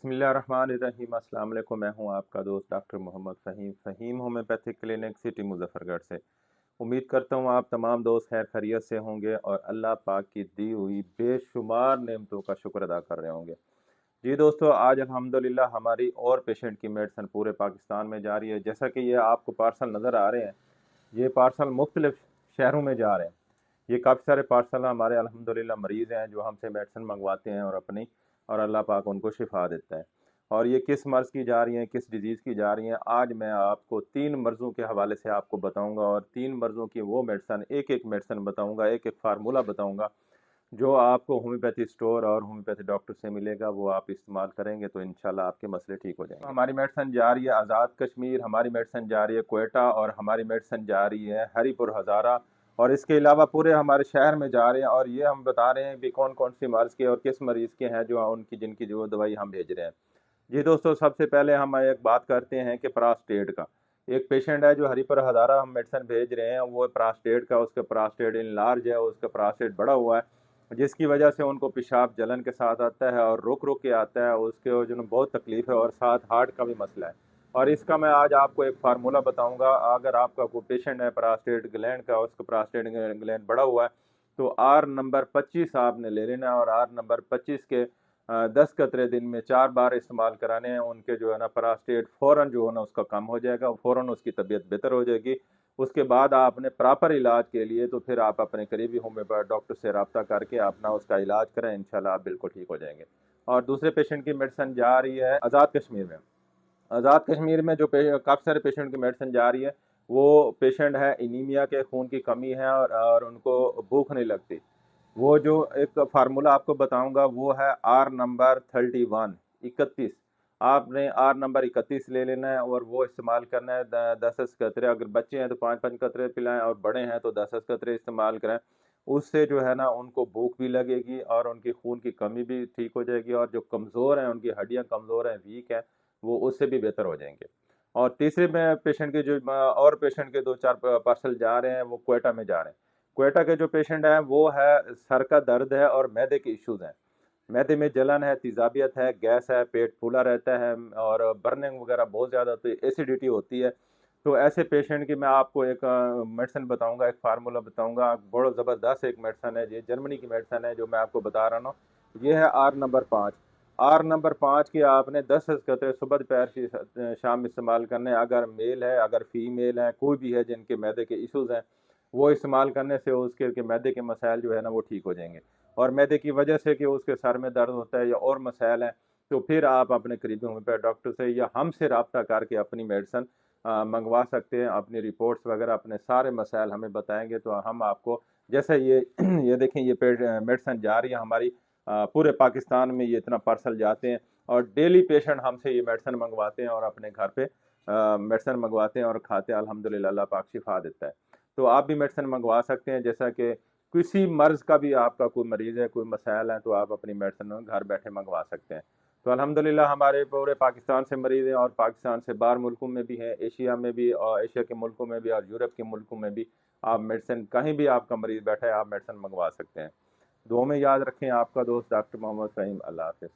बिस्मिल्लाहिर्रहमानिर्रहीम। अस्सलाम वालेकुम। मैं हूं आपका दोस्त doctor Mohammad Faheem homeopathic clinic city Muzaffargarh से। उम्मीद करता हूं आप तमाम दोस्त खैर खैरियत से होंगे और अल्लाह पाक की दी हुई बेशुमार नेमतों का शुक्र अदा कर रहे होंगे। जी दोस्तों, आज अल्हम्दुलिल्लाह हमारी और पेशेंट की मेडिसिन पूरे पाकिस्तान में जा रही है। जैसा कि ये आपको पार्सल नज़र आ रहे हैं, ये पार्सल मुख्तलिफ शहरों में जा रहे हैं। ये काफ़ी सारे पार्सल हमारे अल्हम्दुलिल्लाह मरीज़ हैं जो हमसे मेडिसिन मंगवाते हैं और अल्लाह पाक उनको शिफा देता है। और ये किस मर्ज़ की जा रही हैं, किस डिज़ीज़ की जा रही हैं, आज मैं आपको 3 मर्ज़ों के हवाले से आपको बताऊंगा और 3 मर्ज़ों की वो मेडिसिन एक मेडिसिन बताऊंगा, एक फार्मूला बताऊंगा जो आपको होम्योपैथी स्टोर और होम्योपैथी डॉक्टर से मिलेगा। वो आप इस्तेमाल करेंगे तो इंशाल्लाह आपके मसले ठीक हो जाएंगे। हमारी मेडिसिन जा रही है आज़ाद कश्मीर, हमारी मेडिसिन जा रही है क्वेटा और हमारी मेडिसिन जा रही है हरीपुर हज़ारा और इसके अलावा पूरे हमारे शहर में जा रहे हैं। और ये हम बता रहे हैं कि कौन कौन सी मर्ज़ के और किस मरीज़ के हैं जो जिनकी जो दवाई हम भेज रहे हैं। जी दोस्तों, सबसे पहले हम एक बात करते हैं कि प्रास्टेट का। एक पेशेंट है जो हरीपुर हज़ारा हम मेडिसिन भेज रहे हैं, वो प्रास्टेट का, उसका प्रास्टेट इनलार्ज है, उसका प्रास्टेट बड़ा हुआ है, जिसकी वजह से उनको पेशाब जलन के साथ आता है और रुक रुक के आता है। उसके जो बहुत तकलीफ़ है और साथ हार्ट का भी मसला है। और इसका मैं आज आपको एक फार्मूला बताऊंगा। अगर आपका कोई पेशेंट है प्रास्टेट ग्लैंड का, उसका प्रास्टेट ग्लैंड बड़ा हुआ है, तो आर नंबर 25 आपने ले लेना है और आर नंबर 25 के 10 कतरे दिन में 4 बार इस्तेमाल कराने हैं। उनके जो है ना प्रास्टेट फ़ौरन जो है ना उसका कम हो जाएगा, फ़ौरन उसकी तबीयत बेहतर हो जाएगी। उसके बाद आपने प्रॉपर इलाज के लिए तो फिर आप अपने करीबी होम्योपैथ डॉक्टर से रब्ता करके अपना उसका इलाज करें, इंशाल्लाह आप बिल्कुल ठीक हो जाएंगे। और दूसरे पेशेंट की मेडिसिन जा रही है आज़ाद कश्मीर में। आज़ाद कश्मीर में जो काफ़ी सारे पेशेंट की मेडिसिन जा रही है, वो पेशेंट है एनीमिया के, खून की कमी है और उनको भूख नहीं लगती। वो जो एक फार्मूला आपको बताऊंगा वो है आर नंबर 31 आपने आर नंबर 31 ले लेना है और वो इस्तेमाल करना है 10 कतरे। अगर बच्चे हैं तो 5 कतरे पिलाएं और बड़े हैं तो 10 कतरे इस्तेमाल करें। उससे जो है ना उनको भूख भी लगेगी और उनकी खून की कमी भी ठीक हो जाएगी और जो कमज़ोर हैं, उनकी हड्डियां कमज़ोर हैं, वीक हैं, वो उससे भी बेहतर हो जाएंगे। और तीसरे में पेशेंट के जो और पेशेंट के 2-4 पार्सल जा रहे हैं, वो क्वेटा में जा रहे हैं। क्वेटा के जो पेशेंट हैं वो है सर का दर्द है और मैदे के इश्यूज हैं। मैदे में जलन है, तेजाबियत है, गैस है, पेट फूला रहता है और बर्निंग वगैरह बहुत ज़्यादा होती है, एसिडिटी होती है। तो ऐसे पेशेंट की मैं आपको एक मेडिसिन बताऊंगा, एक फार्मूला बताऊंगा। बड़ा ज़बरदस्त एक मेडिसिन है, ये जर्मनी की मेडिसिन है जो मैं आपको बता रहा हूँ। ये है आर नंबर 5। आर नंबर 5 की आपने 10 कतरे सुबह दोपहर की शाम इस्तेमाल करने। अगर मेल है, अगर फीमेल है, कोई भी है जिनके मैदे के इश्यूज हैं, वो इस्तेमाल करने से उसके मैदे के मसाइल जो है ना वो ठीक हो जाएंगे। और मैदे की वजह से कि उसके सर में दर्द होता है या और मसाइल हैं, तो फिर आप अपने करीबी होम्योपैथ डॉक्टर से या हमसे रब्ता करके अपनी मेडिसिन मंगवा सकते हैं। अपनी रिपोर्ट्स वगैरह अपने सारे मसाइल हमें बताएंगे तो हम आपको, जैसे ये ये देखें, ये मेडिसिन जा रही है हमारी पूरे पाकिस्तान में, ये इतना पार्सल जाते हैं और डेली पेशेंट हमसे ये मेडिसिन मंगवाते हैं और अपने घर पे मेडिसिन मंगवाते हैं और खाते हैं। अल्हम्दुलिल्लाह अल्लाह पाक शिफा देता है। तो आप भी मेडिसिन मंगवा सकते हैं। जैसा कि किसी मर्ज़ का भी आपका कोई मरीज़ है, कोई मसाइल है, तो आप अपनी मेडिसिन घर बैठे मंगवा सकते हैं। तो अल्हम्दुलिल्लाह हमारे पूरे पाकिस्तान से मरीज़ हैं और पाकिस्तान से बाहर मुल्कों में भी हैं, एशिया में भी और एशिया के मुल्कों में भी और यूरोप के मुल्कों में भी। आप मेडिसिन कहीं भी आपका मरीज़ बैठा है, आप मेडिसिन मंगवा सकते हैं। दुआ में याद रखें, आपका दोस्त डॉक्टर मोहम्मद फ़हीम। अल्लाह हाफ़िज़।